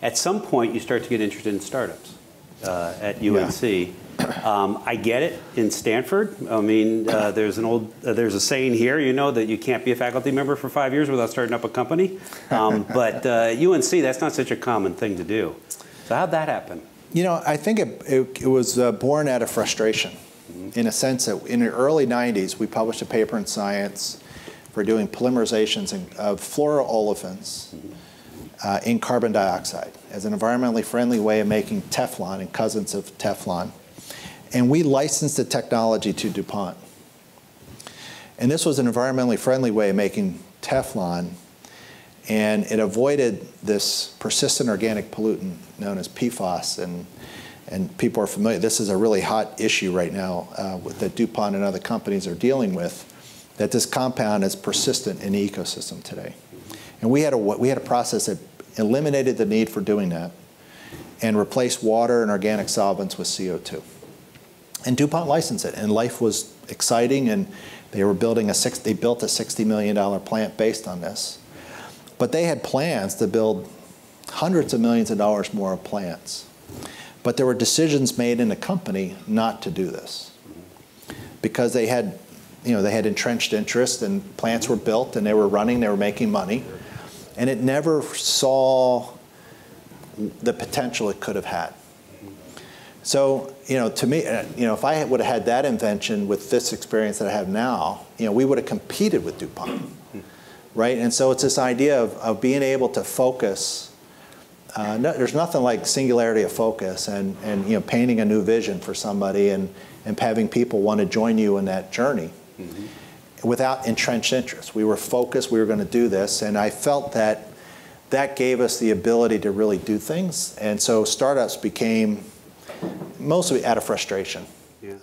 At some point, you start to get interested in startups at UNC. Yeah. I get it in Stanford. I mean, there's a saying here, you know, that you can't be a faculty member for 5 years without starting up a company. But UNC, that's not such a common thing to do. So how'd that happen? You know, I think it was born out of frustration, in a sense that in the early 90s, we published a paper in Science for doing polymerizations of fluoroolefins in carbon dioxide as an environmentally friendly way of making Teflon and cousins of Teflon. And we licensed the technology to DuPont. And this was an environmentally friendly way of making Teflon, and it avoided this persistent organic pollutant known as PFAS, and people are familiar. This is a really hot issue right now that DuPont and other companies are dealing with, that this compound is persistent in the ecosystem today. And we had a process that eliminated the need for doing that and replaced water and organic solvents with CO2. And DuPont licensed it, and life was exciting, and they were building they built a $60 million plant based on this. But they had plans to build hundreds of millions of dollars more of plants. But there were decisions made in the company not to do this because they had entrenched interest, and plants were built, and they were running, they were making money, and it never saw the potential it could have had. So, to me, if I would have had that invention with this experience that I have now, we would have competed with DuPont, right? And so it's this idea of being able to focus. There's nothing like singularity of focus and painting a new vision for somebody and having people want to join you in that journey without entrenched interest. We were focused, we were going to do this, and I felt that gave us the ability to really do things. And so startups became mostly out of frustration. Yeah.